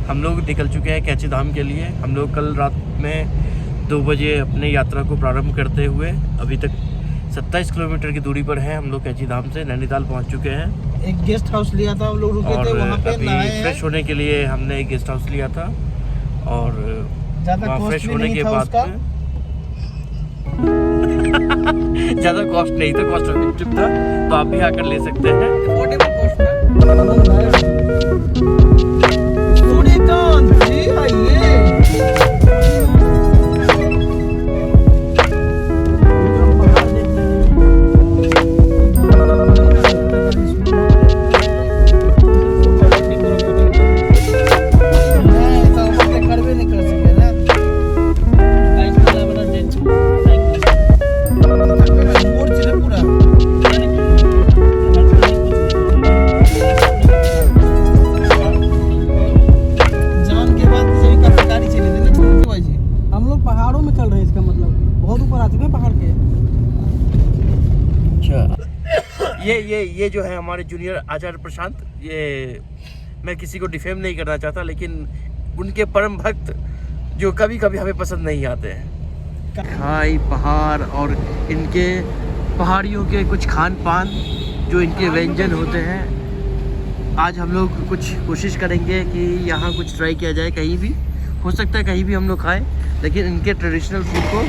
हम लोग निकल चुके हैं कैची धाम के लिए। हम लोग कल रात में 2 बजे अपने यात्रा को प्रारंभ करते हुए अभी तक 27 किलोमीटर की दूरी पर हैं हम लोग कैची धाम से। नैनीताल पहुंच चुके हैं। एक गेस्ट हाउस लिया था, हम लोग रुके थे वहाँ पे, नहाए हैं। फ्रेश होने के लिए हमने एक गेस्ट हाउस लिया था और ज़्यादा फ्रेश होने के बाद में ज़्यादा कॉस्ट नहीं था, कॉस्ट इफेक्टिव था, तो आप भी आकर ले सकते हैं। अफोर्डेबल कॉस्ट था। सूर्यकांत जी आइए। ये जो है हमारे जूनियर आचार्य प्रशांत, ये मैं किसी को डिफेम नहीं करना चाहता, लेकिन उनके परम भक्त जो कभी कभी हमें पसंद नहीं आते हैं। खाई पहाड़ और इनके पहाड़ियों के कुछ खान पान जो इनके व्यंजन होते हैं, आज हम लोग कुछ कोशिश करेंगे कि यहाँ कुछ ट्राई किया जाए। कहीं भी हो सकता है, कहीं भी हम लोग खाएं, लेकिन इनके ट्रेडिशनल फूड को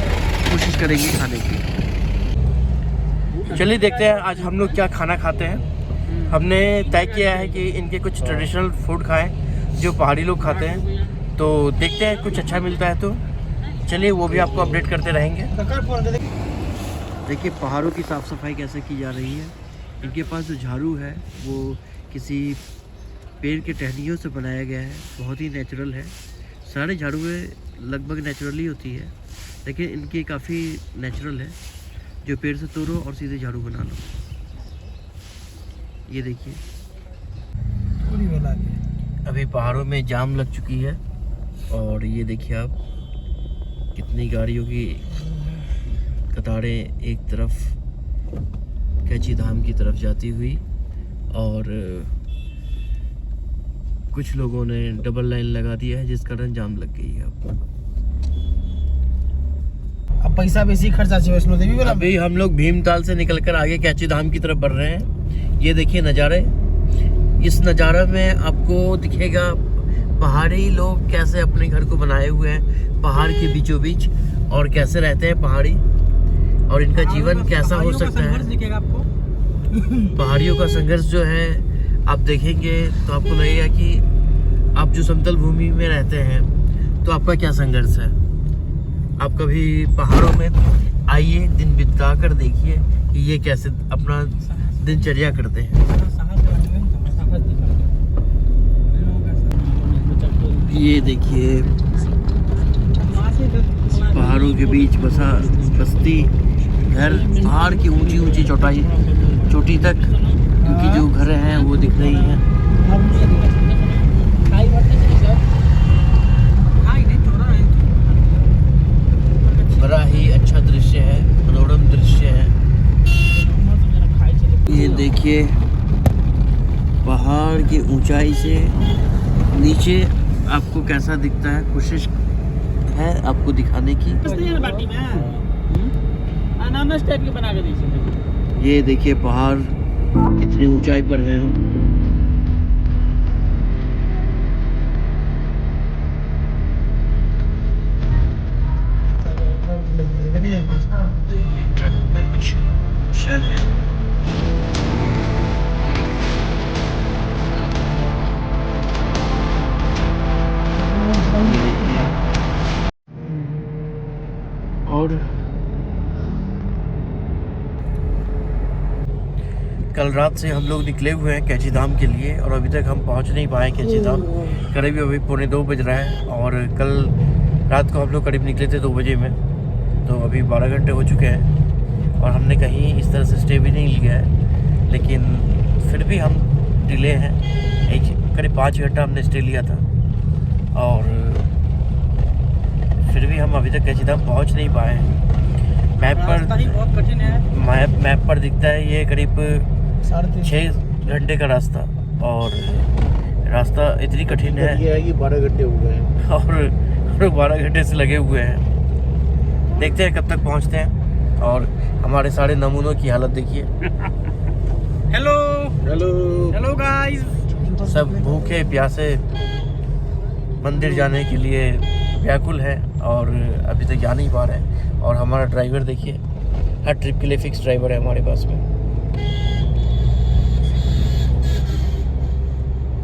कोशिश करेंगे खाने की। चलिए देखते हैं आज हम लोग क्या खाना खाते हैं। हमने तय किया है कि इनके कुछ ट्रेडिशनल फूड खाएं जो पहाड़ी लोग खाते हैं, तो देखते हैं कुछ अच्छा मिलता है तो चलिए वो भी आपको अपडेट करते रहेंगे। देखिए पहाड़ों की साफ़ सफाई कैसे की जा रही है। इनके पास जो झाड़ू है वो किसी पेड़ के टहनियों से बनाया गया है, बहुत ही नेचुरल है। सारे झाड़ू लगभग नेचुरली होती है, लेकिन इनकी काफ़ी नेचुरल है, जो पेड़ से तोड़ो और सीधे झाड़ू बना लो। ये देखिए अभी पहाड़ों में जाम लग चुकी है और ये देखिए आप कितनी गाड़ियों की कतारें एक तरफ कैची धाम की तरफ जाती हुई, और कुछ लोगों ने डबल लाइन लगा दिया है जिस कारण जाम लग गई है। अब पैसा बेसी खर्चा चाहिए वैष्णो देवी वाला। अभी हम लोग भीमताल से निकलकर आगे कैची धाम की तरफ बढ़ रहे हैं। ये देखिए नज़ारे, इस नज़ारे में आपको दिखेगा पहाड़ी लोग कैसे अपने घर को बनाए हुए हैं पहाड़ के बीचों बीच, और कैसे रहते हैं पहाड़ी, और इनका जीवन कैसा हो सकता है। पहाड़ियों का संघर्ष जो है आप देखेंगे तो आपको लगेगा कि आप जो समतल भूमि में रहते हैं तो आपका क्या संघर्ष है। आप कभी पहाड़ों में आइए, दिन बिता कर देखिए कि ये कैसे अपना दिनचर्या करते हैं। ये देखिए पहाड़ों के बीच बसा बस्ती घर, पहाड़ की ऊंची ऊंची चोटी तक क्योंकि जो घर हैं वो दिख रही हैं। बड़ा ही अच्छा दृश्य है, मनोरम दृश्य है। ये देखिए पहाड़ की ऊंचाई से नीचे आपको कैसा दिखता है, कोशिश है आपको दिखाने की। ये देखिए पहाड़ कितनी ऊंचाई पर है। और कल रात से हम लोग निकले हुए हैं कैची धाम के लिए, और अभी तक हम पहुंच नहीं पाए कैची धाम। करीब अभी 2:45 बज रहा है, और कल रात को हम लोग करीब निकले थे 2 बजे में, तो अभी 12 घंटे हो चुके हैं और हमने कहीं इस तरह से स्टे भी नहीं लिया है। लेकिन फिर भी हम डिले हैं, करीब 5 घंटा हमने स्टे लिया था, और फिर भी हम अभी तक कैची धाम पहुँच नहीं पाए हैं। मैप पर बहुत कठिन है। मैप पर दिखता है ये करीब 6 घंटे का रास्ता, और रास्ता इतनी कठिन है ये है कि 12 घंटे हो गए हैं और 12 घंटे से लगे हुए हैं। देखते हैं कब तक पहुंचते हैं। और हमारे सारे नमूनों की हालत देखिए। Hello hello hello guys. सब भूखे प्यासे मंदिर जाने के लिए व्याकुल है और अभी तक जा नहीं पा रहे हैं। और हमारा ड्राइवर देखिए, हर ट्रिप के लिए फिक्स ड्राइवर है हमारे पास में।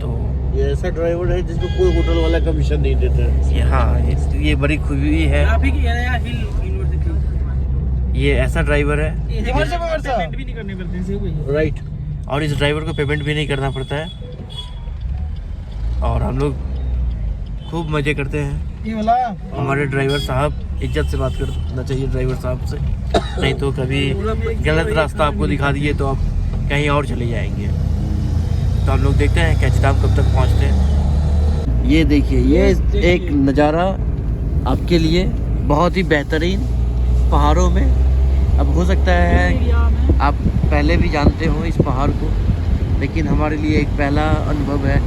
तो ये ऐसा ड्राइवर है जिसको कोई होटल वाला कमीशन नहीं देता। ये हाँ, ये बड़ी खूबी है। ये ऐसा ड्राइवर है पेमेंट भी नहीं करनी पड़ती। राइट। और इस ड्राइवर को पेमेंट भी नहीं करना पड़ता है और हम लोग खूब मज़े करते हैं। ये वाला हमारे ड्राइवर साहब, इज्जत से बात करना चाहिए ड्राइवर साहब से, नहीं तो कभी गलत रास्ता आपको दिखा दिए तो आप कहीं और चले जाएंगे। तो हम लोग देखते हैं कैचीधाम कब तक पहुंचते हैं। ये देखिए, ये एक नज़ारा आपके लिए बहुत ही बेहतरीन पहाड़ों में। अब हो सकता है आप पहले भी जानते हो इस पहाड़ को, लेकिन हमारे लिए एक पहला अनुभव है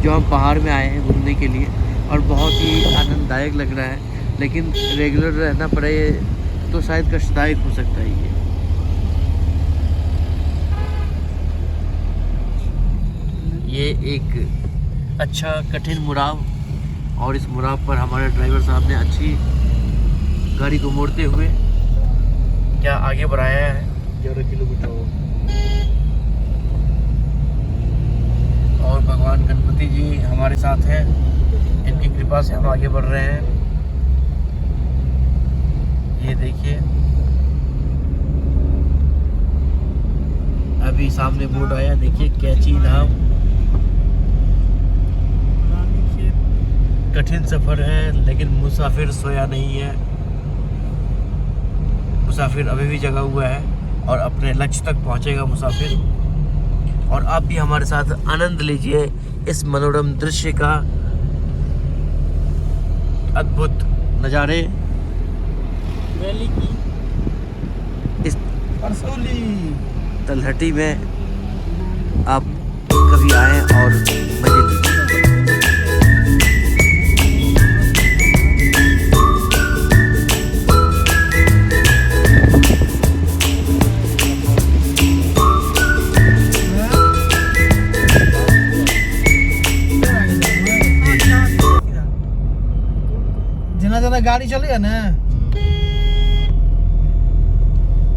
जो हम पहाड़ में आए हैं घूमने के लिए और बहुत ही आनंददायक लग रहा है। लेकिन रेगुलर रहना पड़े तो शायद कष्टदायक हो सकता है ये एक अच्छा कठिन मुड़ाव। और इस मुड़ाव पर हमारे ड्राइवर साहब ने अच्छी गाड़ी को मोड़ते हुए क्या आगे बढ़ाया है। 11 किलोमीटर। और भगवान गणपति जी हमारे साथ हैं, इनकी कृपा से हम आगे बढ़ रहे हैं। ये देखिए, अभी सामने बोर्ड आया, देखिए कैचीधाम। कठिन सफर है लेकिन मुसाफिर सोया नहीं है। मुसाफिर अभी भी जगा हुआ है और अपने लक्ष्य तक पहुंचेगा मुसाफिर। और आप भी हमारे साथ आनंद लीजिए इस मनोरम दृश्य का, अद्भुत नज़ारे वैली की इस परसौली तलहटी में आप कभी आएं और मजे लीजिए। जना गाड़ी चलेगा ना।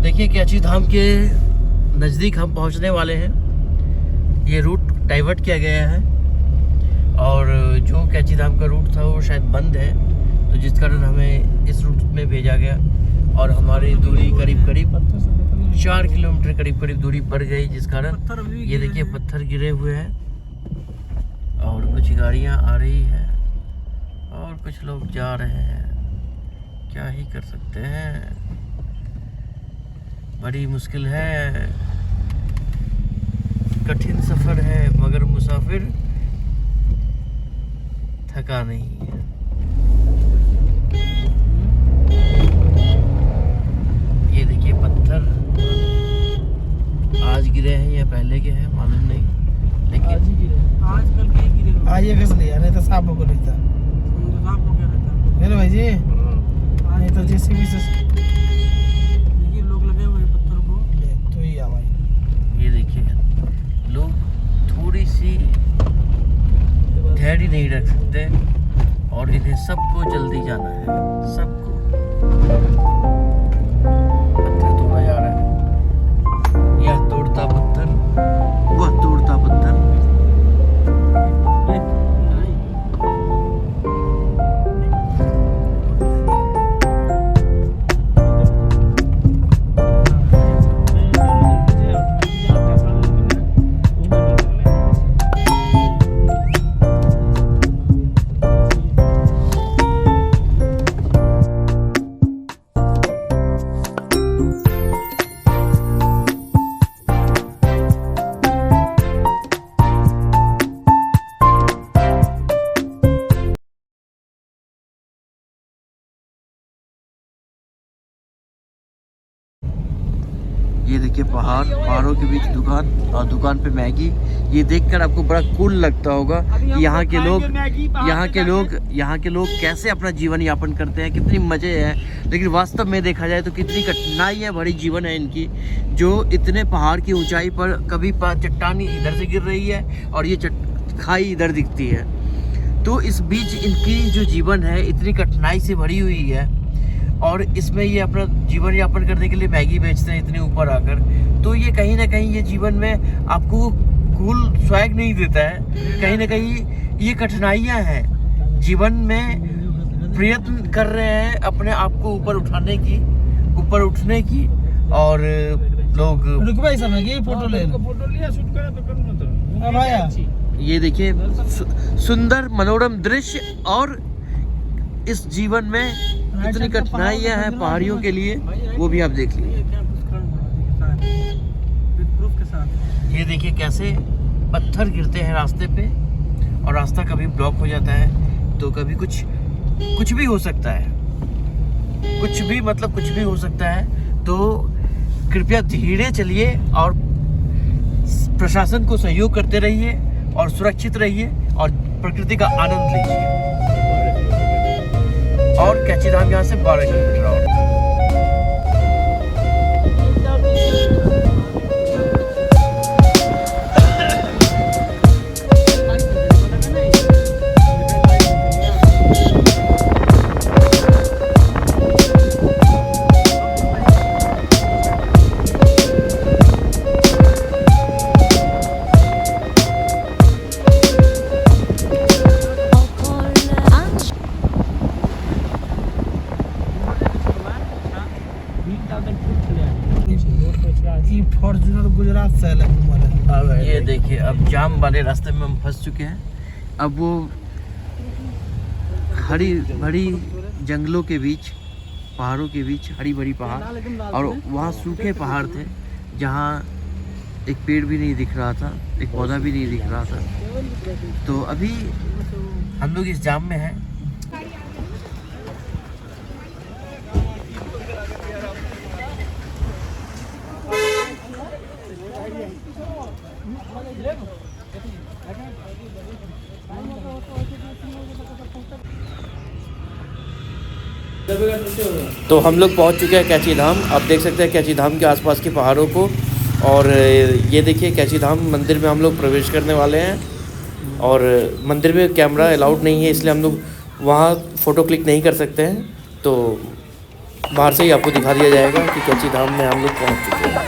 देखिए कैचीधाम के नज़दीक हम पहुंचने वाले हैं। ये रूट डाइवर्ट किया गया है और जो कैचीधाम का रूट था वो शायद बंद है, तो जिस कारण हमें इस रूट में भेजा गया। और हमारी दूरी करीब 4 किलोमीटर करीब दूरी पड़ गई, जिस कारण ये देखिए पत्थर गिरे हुए हैं और कुछ गाड़ियां आ रही है और कुछ लोग जा रहे हैं। क्या ही कर सकते हैं, बड़ी मुश्किल है, कठिन सफर है, मगर मुसाफिर थका नहीं है। ये देखिए पत्थर आज गिरे हैं या पहले के हैं मालूम नहीं, लेकिन आज कल के गिरे। आज ये कस लिया नहीं तो साफ हो गया रहता। साफ हो गया रहता मेरे भाई जी। नहीं तो जैसे भी देखिए लोग लगे हुए पत्थर को ले तो ही आ भाई। ये देखिए लोग थोड़ी सी धैर्य नहीं रख सकते और इन्हें सबको जल्दी जाना है, सबको। पत्थर तोड़ा जा रहा है, यह तोड़ता पत्थर, वह तोड़ता पत्थर। पहाड़ों के बीच दुकान और दुकान पे मैगी। ये देखकर आपको बड़ा कूल लगता होगा कि यहाँ के लोग कैसे अपना जीवन यापन करते हैं, कितनी मज़े हैं। लेकिन वास्तव में देखा जाए तो कितनी कठिनाइयाँ भरी जीवन है इनकी, जो इतने पहाड़ की ऊंचाई पर कभी चट्टानी इधर से गिर रही है और ये खाई इधर दिखती है। तो इस बीच इनकी जो जीवन है इतनी कठिनाई से भरी हुई है और इसमें ये अपना जीवन यापन करने के लिए मैगी बेचते हैं इतने ऊपर आकर। तो ये कहीं ना कहीं ये जीवन में आपको कूल स्वैग नहीं देता है, कहीं ना कहीं ये कठिनाइयाँ हैं जीवन में। प्रयत्न कर रहे हैं अपने आप को ऊपर उठने की और लोग फोटो लिया शूट करा तो करूँगा तो ये देखिए सुंदर मनोरम दृश्य। और इस जीवन में कितनी कठिनाइयाँ हैं पहाड़ियों के लिए, वो भी आप देख लीजिए। ये देखिए कैसे पत्थर गिरते हैं रास्ते पे और रास्ता कभी ब्लॉक हो जाता है तो कभी कुछ भी हो सकता है, कुछ भी हो सकता है। तो कृपया धीरे चलिए और प्रशासन को सहयोग करते रहिए और सुरक्षित रहिए और प्रकृति का आनंद लीजिए। और कैची धाम यहाँ से 12 किलोमीटर और। गुजरात से ये देखिए अब जाम वाले रास्ते में हम फंस चुके हैं। अब वो हरी भरी जंगलों के बीच, पहाड़ों के बीच हरी भरी पहाड़ और वहाँ सूखे पहाड़ थे जहाँ एक पेड़ भी नहीं दिख रहा था, एक पौधा भी नहीं दिख रहा था। तो अभी हम लोग इस जाम में हैं। तो हम लोग पहुंच चुके हैं कैची धाम। आप देख सकते हैं कैची धाम के आसपास के पहाड़ों को। और ये देखिए कैची धाम मंदिर में हम लोग प्रवेश करने वाले हैं और मंदिर में कैमरा अलाउड नहीं है, इसलिए हम लोग वहाँ फ़ोटो क्लिक नहीं कर सकते हैं। तो बाहर से ही आपको दिखा दिया जाएगा कि कैची धाम में हम लोग पहुँच चुके हैं।